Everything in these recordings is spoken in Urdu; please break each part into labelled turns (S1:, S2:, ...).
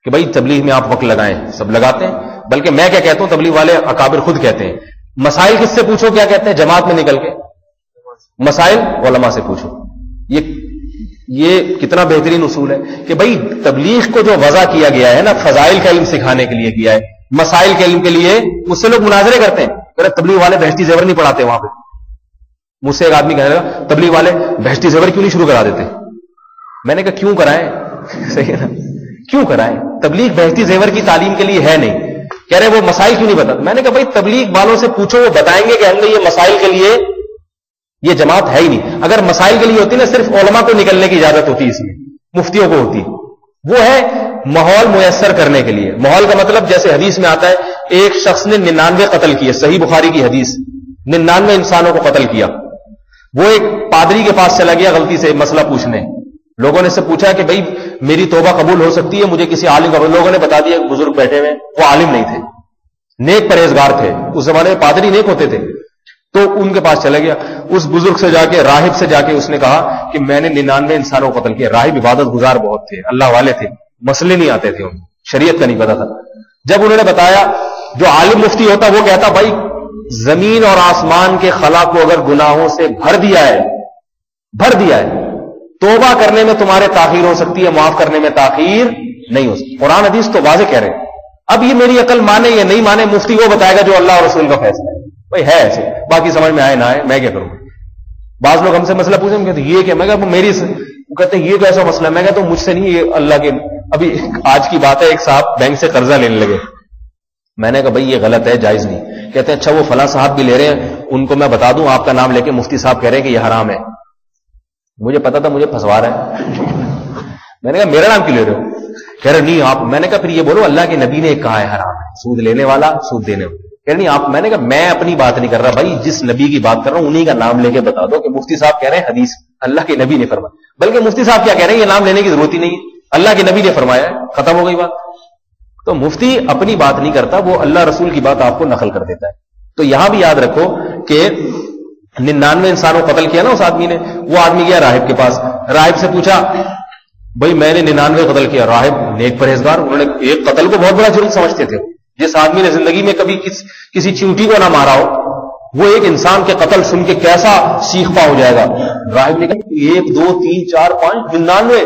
S1: کہ بھائی تبلیغ میں آپ وقت لگائیں، سب لگاتے ہیں، بلکہ میں کیا کہتا ہوں، تبلیغ والے اکابر خود کہتے ہیں مسائل کس سے پوچھو، کیا کہتے ہیں، جماعت میں نکل کے مسائل علماء سے پوچھو۔ یہ کتنا بہترین اصول ہے کہ بھائی تبلیغ کو جو وضع کیا گیا ہے نا، فضائل کا علم سکھانے کے لیے کیا ہے، مسائل کے علم کے لیے مجھ سے لوگ مناظرے کرتے ہیں، کہ تبلیغ والے بہشتی زیور نہیں پڑھاتے وہاں پہ۔ مجھ سے ایک آدمی کہنے لگا تبلیغ والے بہشتی زیور کیوں نہیں شروع کرا دیتے؟ میں نے کہا کیوں کرائیں، صحیح ہے نا، کیوں کرائیں؟ تبلیغ بہشتی زیور کی تعلیم کے لیے ہے نہیں۔ کہہ رہے وہ مسائل کیوں نہیں بتا؟ میں نے کہا بھائی تبلیغ والوں سے پوچھو، وہ بتائیں گے کہ ہم نے یہ مسائل کے لیے، یہ جماعت ہے ہی نہیں۔ اگر مسائل کے لیے ہوتی نا، صرف علماء کو نکلنے کی اجازت ہوتی، اس میں مفتیوں کو ہوتی۔ وہ ہے ماحول میسر کرنے کے لیے۔ ماحول کا مطلب جیسے حدیث میں آتا ہے ایک شخص نے 99 قتل کیے، صحیح بخاری کی حدیث، 99 انسانوں کو قتل کیا۔ وہ ایک پادری کے پاس چلا گیا غلطی سے مسئلہ پوچھنے، لوگوں نے سے پوچھا کہ بھائی میری توبہ قبول ہو سکتی ہے، مجھے کسی عالم کا، لوگوں نے بتا دیا بزرگ بیٹھے ہوئے، وہ عالم نہیں تھے، نیک پرہیزگار تھے، اس زمانے میں پادری نیک ہوتے تھے، تو ان کے پاس چلا گیا، اس بزرگ سے جا کے، راہب سے جا کے اس نے کہا کہ میں نے 99 انسانوں کو قتل کیا۔ راہب عبادت گزار بہت تھے، اللہ والے تھے، مسئلے نہیں آتے تھے، انہیں شریعت کا نہیں پتا تھا۔ جب انہوں نے بتایا، جو عالم مفتی ہوتا وہ کہتا بھائی زمین اور آسمان کے خلا کو اگر گناہوں سے بھر دیا ہے، توبہ کرنے میں تمہارے تاخیر ہو سکتی ہے، معاف کرنے میں تاخیر نہیں ہو سکتی۔ قرآن حدیث تو واضح کہہ رہے ہیں۔ اب یہ میری عقل مانے یا نہیں مانے، مفتی وہ بتائے گا جو اللہ اور رسول کا فیصلہ ہے۔ بھائی ہے ایسے، باقی سمجھ میں آئے نہ آئے میں کیا کروں۔ بعض لوگ ہم سے مسئلہ پوچھیں، کہتے یہ کہ میں کہتا ہوں میری سے، وہ کہتے ہیں یہ کیسا مسئلہ ہے، میں کہتا ہوں مجھ سے نہیں، یہ اللہ کے۔ ابھی آج کی بات ہے، ایک صاحب بینک سے قرضہ لینے لگے، میں نے کہا بھائی یہ غلط ہے، جائز نہیں۔ کہتے ہیں اچھا وہ فلاں صاحب بھی لے رہے ہیں، ان کو میں بتا دوں آپ کا نام لے کے مفتی صاحب کہہ رہے ہیں کہ یہ حرام ہے۔ مجھے پتا تھا مجھے پھنسوا رہا ہے۔ میں نے کہا میرا نام کیوں لے رہے ہو؟ کہہ رہے نہیں آپ۔ میں نے کہا پھر یہ بولو اللہ کے نبی نے کہا ہے حرام ہے، سود لینے والا سود دینے والا۔ کہہ رہے نہیں آپ۔ میں نے کہا میں اپنی بات نہیں کر رہا بھائی، جس نبی کی بات کر رہا ہوں انہی کا نام لے کے بتا دو کہ مفتی صاحب کہہ رہے ہیں حدیث اللہ کے نبی نے فرمایا، بلکہ مفتی صاحب کیا کہہ رہے ہیں یہ نام لینے کی ضرورت ہی نہیں ہے، اللہ کے نبی نے فرمایا ہے، ختم ہو گئی بات۔ تو مفتی اپنی بات نہیں کرتا، وہ اللہ رسول کی بات آپ کو نقل کر دیتا ہے۔ تو یہاں بھی یاد رکھو کہ 99 انسانوں کو قتل کیا نا اس آدمی نے، وہ آدمی گیا راہب کے پاس، راہب سے پوچھا بھائی میں نے 99 قتل کیا۔ راہب نیک پرہیزگار، انہوں نے ایک قتل کو بہت بڑا جرم سمجھتے تھے۔ جس آدمی نے زندگی میں کبھی کسی چیونٹی کو نہ مارا ہو، وہ ایک انسان کے قتل سن کے کیسا سیخپا ہو جائے گا۔ راہب نے کہا 1 2 3 4 5 99۔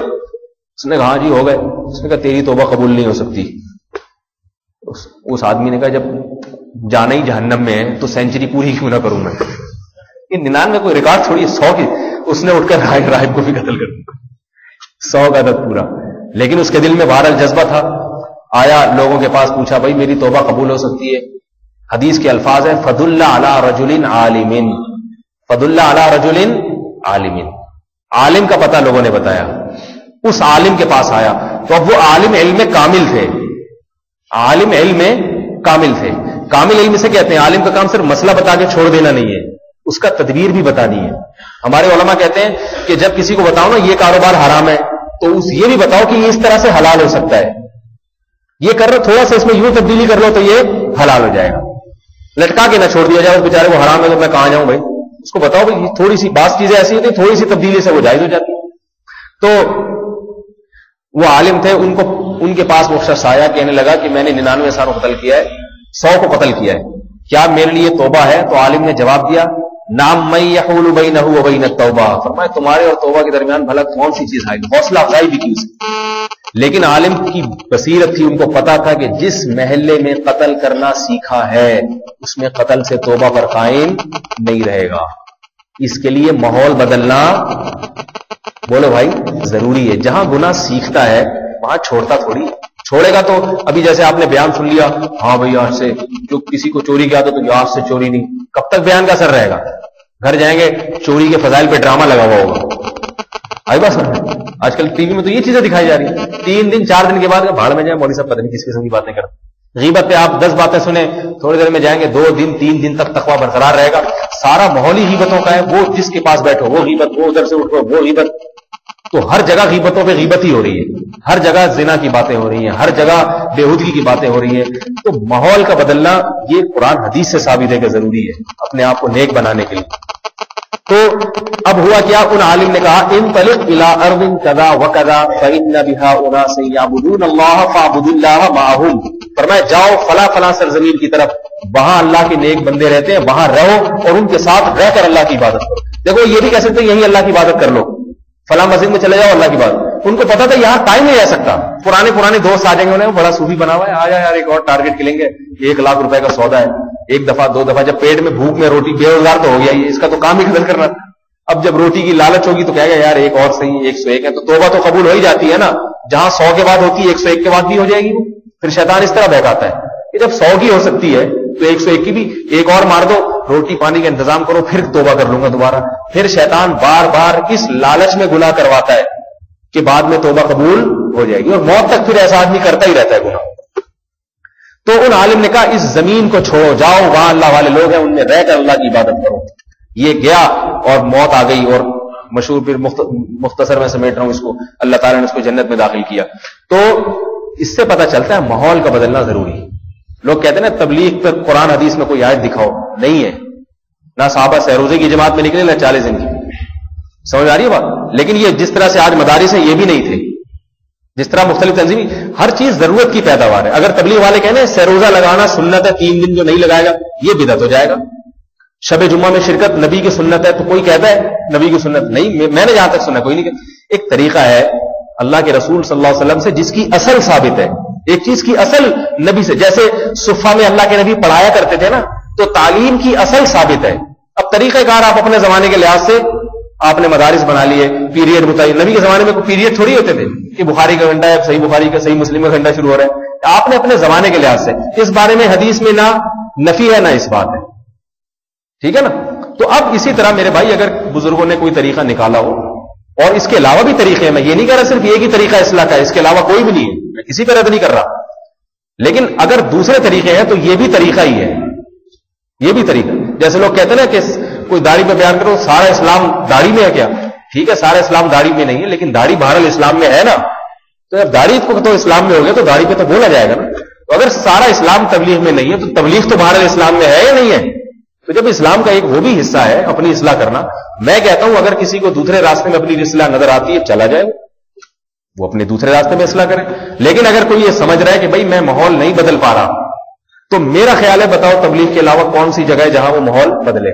S1: اس نے کہا ہاں جی ہو گئے۔ اس نے کہا تیری توبہ قبول نہیں ہو سکتی۔ اس آدمی نے کہا جب جانا ہی جہنم میں ہے تو سینچری پوری کیوں نہ کروں میں؟ یہ 99 کوئی ریکارڈ تھوڑی ہے، 100 کی۔ اس نے اٹھ کر راہب کو بھی قتل کر دیا، 100 کا عدد پورا۔ لیکن اس کے دل میں بہرحال جذبہ تھا، آیا لوگوں کے پاس پوچھا بھائی میری توبہ قبول ہو سکتی ہے؟ حدیث کے الفاظ ہیں فَدُلَّ عَلَى رَجُلٍ عَالِمٍ، فَدُلَّ عَلَى رَجُلٍ عَالِمٍ، عالم کا پتہ لوگوں نے بتایا۔ اس عالم کے پاس آیا تو اب وہ عالم علم میں کامل تھے، عالم علم میں کامل تھے۔ کامل علم سے کہتے ہیں عالم کا کام صرف مسئلہ بتا کے چھوڑ دینا نہیں ہے، اس کا تدبیر بھی بتانی ہے۔ ہمارے علماء کہتے ہیں کہ جب کسی کو بتاؤ نا یہ کاروبار حرام ہے تو یہ بھی بتاؤ کہ یہ اس طرح سے حلال ہو سکتا ہے، یہ کر رہے تھوڑا سا اس میں یوں تبدیلی کر لو تو یہ حلال ہو جائے گا۔ لٹکا کے نہ چھوڑ دیا جائے اس بیچارے کو، حرام ہے تو میں کہاں جاؤں بھائی، اس کو بتاؤ بھائی تھوڑی سی بعض چیزیں ایسی ہوتی ہیں تھوڑی سی تبدیلی سے وہ جائز ہو جاتی ہے۔ تو وہ عالم تھے، ان کے پاس وہ شخص آیا، کہنے لگا کہ میں نے 99 انسانوں کو قتل کیا ہے، 100 کو قتل کیا ہے، کیا میرے لیے توبہ ہے؟ تو عالم نے جواب دیا نام من یحول بینہ و بین التوبہ، فرمایا تمہارے اور توبہ کے درمیان بھلا کون سی چیز ہے؟ حوصلہ افزائی بھی کی اس کی۔ لیکن عالم کی بصیرت تھی، ان کو پتا تھا کہ جس محلے میں قتل کرنا سیکھا ہے اس میں قتل سے توبہ پر قائم نہیں رہے گا، اس کے لیے ماحول بدلنا بولو بھائی ضروری ہے۔ جہاں گناہ سیکھتا ہے وہاں چھوڑتا تھوڑی، چھوڑے گا تو ابھی جیسے آپ نے بیان سن لیا ہاں بھائی آج سے جو کسی کو چوری کیا تو آج سے چوری نہیں، کب تک بیان کا اثر رہے گا؟ گھر جائیں گے چوری کے فضائل پہ ڈرامہ لگا ہوا ہوگا۔ آئی بات آج کل ٹی وی میں تو یہ چیزیں دکھائی جا رہی ہیں، 3 دن 4 دن کے بعد بھاڑ میں جائیں، مولوی صاحب پتہ نہیں کس قسم کی باتیں کرتے۔ غیبت پہ آپ 10 باتیں سنیں، تھوڑی دیر میں جائیں گے 2 دن 3 دن تک تقویٰ برقرار رہے گا، سارا ماحول ہی غیبتوں کا ہے، وہ جس کے پاس بیٹھو وہ غیبت، وہ ادھر سے اٹھو وہ غیبت، تو ہر جگہ غیبتوں پہ غیبت ہی ہو رہی ہے، ہر جگہ زنا کی باتیں ہو رہی ہیں، ہر جگہ بےہودگی کی باتیں ہو رہی ہیں۔ تو ماحول کا بدلنا یہ قرآن حدیث سے ثابت ہے کہ ضروری ہے اپنے آپ کو نیک بنانے کے لیے۔ تو اب ہوا کیا، ان عالم نے کہا انطلق الى ارض کذا وکذا فان بها اناس یعبدون اللہ فاعبد اللہ معهم، فرمایا جاؤ فلاں فلاں سرزمین کی طرف، وہاں اللہ کے نیک بندے رہتے ہیں، وہاں رہو اور ان کے ساتھ رہ کر اللہ کی عبادت کرو۔ دیکھو یہ بھی کہہ سکتے یہیں اللہ کی عبادت کر لو، فلاں مسجد میں چلے جاؤ اللہ کی عبادت، ان کو پتا تھا یہاں ٹائم نہیں رہ سکتا، پرانے دوست آ جائیں گے، انہیں بڑا صوفی بنا ہوا ہے، آ جا یار ایک اور ٹارگیٹ کھلیں گے، 1 لاکھ روپے کا سودا ہے، ایک دفعہ 2 دفعہ، جب پیٹ میں بھوک میں روٹی، بے روزگار تو ہو گیا، اس کا تو کام ہی قتل کرنا، اب جب روٹی کی لالچ ہوگی تو کہے گا یار ایک اور صحیح، 101 ہے، تو توبہ تو قبول ہو ہی جاتی ہے نا، جہاں 100 کے بعد ہوتی ہے 101 کے بعد بھی ہو جائے گی، پھر شیطان اس طرح بہکاتا ہے کہ جب 100 کی ہو سکتی ہے تو 101 کی بھی ایک اور مار دو، روٹی پانی کا انتظام کرو، پھر توبہ کر لوں گا دوبارہ، پھر شیطان بار بار اس لالچ میں گناہ کرواتا ہے کہ بعد میں توبہ قبول ہو جائے گی، اور موت تک پھر ایسا آدمی کرتا ہی رہتا ہے گناہ۔ تو ان عالم نے کہا اس زمین کو چھوڑو، جاؤ وہاں اللہ والے لوگ ہیں، ان میں رہ کر اللہ کی عبادت کرو۔ یہ گیا اور موت آ گئی، اور مشہور پھر مختصر میں سمیٹ رہا ہوں اس کو، اللہ تعالیٰ نے اس کو جنت میں داخل کیا۔ تو اس سے پتہ چلتا ہے ماحول کا بدلنا ضروری ہے۔ لوگ کہتے ہیں نا تبلیغ پر قرآن حدیث میں کوئی آیت دکھاؤ، نہیں ہے، نہ صحابہ سہروزے کی جماعت میں نکلے نہ 40 دن کی، سمجھ آ رہی ہے بات؟ لیکن یہ جس طرح سے آج مدارس ہیں یہ بھی نہیں تھے، جس طرح مختلف تنظیمیں، ہر چیز ضرورت کی پیداوار ہے۔ اگر تبلیغ والے کہنے سہروزہ لگانا سنت ہے، 3 دن جو نہیں لگائے گا یہ بدعت ہو جائے گا، شب جمعہ میں شرکت نبی کی سنت ہے، تو کوئی کہتا ہے نبی کی سنت نہیں، میں نے جہاں تک سنا کوئی نہیں کہتا۔ ایک طریقہ ہے اللہ کے رسول صلی اللہ علیہ وسلم سے جس کی اصل ثابت ہے، ایک چیز کی اصل نبی سے، جیسے صفہ میں اللہ کے نبی پڑھایا کرتے تھے نا، تو تعلیم کی اصل ثابت ہے۔ اب طریقہ کار آپ اپنے زمانے کے لحاظ سے آپ نے مدارس بنا لیے، پیریڈ بتائیے، نبی کے زمانے میں کوئی پیریڈ تھوڑی ہوتے تھے کہ بخاری کا گھنٹہ ہے، صحیح بخاری کا، صحیح مسلم کا گھنٹہ شروع ہو رہا ہے، آپ نے اپنے زمانے کے لحاظ سے، اس بارے میں حدیث میں نہ نفی ہے نہ اس بات ہے، ٹھیک ہے نا؟ تو اب اسی طرح میرے بھائی اگر بزرگوں نے کوئی طریقہ نکالا ہو، اور اس کے علاوہ بھی طریقے ہیں، میں یہ نہیں کہہ رہا صرف ایک ہی طریقہ اصلاح کا ہے، اس کے علاوہ کوئی بھی نہیں ہے، میں کسی پہ رد نہیں کر رہا، لیکن اگر دوسرے طریقے ہیں تو یہ بھی طریقہ ہی ہے، یہ بھی طریقہ۔ جیسے لوگ کہتے ہیں نا کہ کوئی داڑھی پہ بیان کرو، سارا اسلام داڑھی میں ہے کیا؟ ٹھیک ہے سارا اسلام داڑھی میں نہیں ہے، لیکن داڑھی بہرحال اسلام میں ہے نا، تو جب داڑھی کو تو اسلام میں ہو گیا تو داڑھی پہ تو بولا جائے گا نا، تو اگر سارا اسلام تبلیغ میں نہیں ہے تو تبلیغ تو بہرحال اسلام میں ہے یا نہیں ہے؟ تو جب اسلام کا ایک وہ بھی حصہ ہے اپنی اصلاح کرنا، میں کہتا ہوں اگر کسی کو دوسرے راستے میں اپنی اصلاح نظر آتی ہے چلا جائے، وہ اپنے دوسرے راستے میں اصلاح کرے۔ لیکن اگر کوئی یہ سمجھ رہا ہے کہ بھائی میں ماحول نہیں بدل پا رہا، تو میرا خیال ہے بتاؤ تبلیغ کے علاوہ کون سی جگہ ہے جہاں وہ ماحول بدلے؟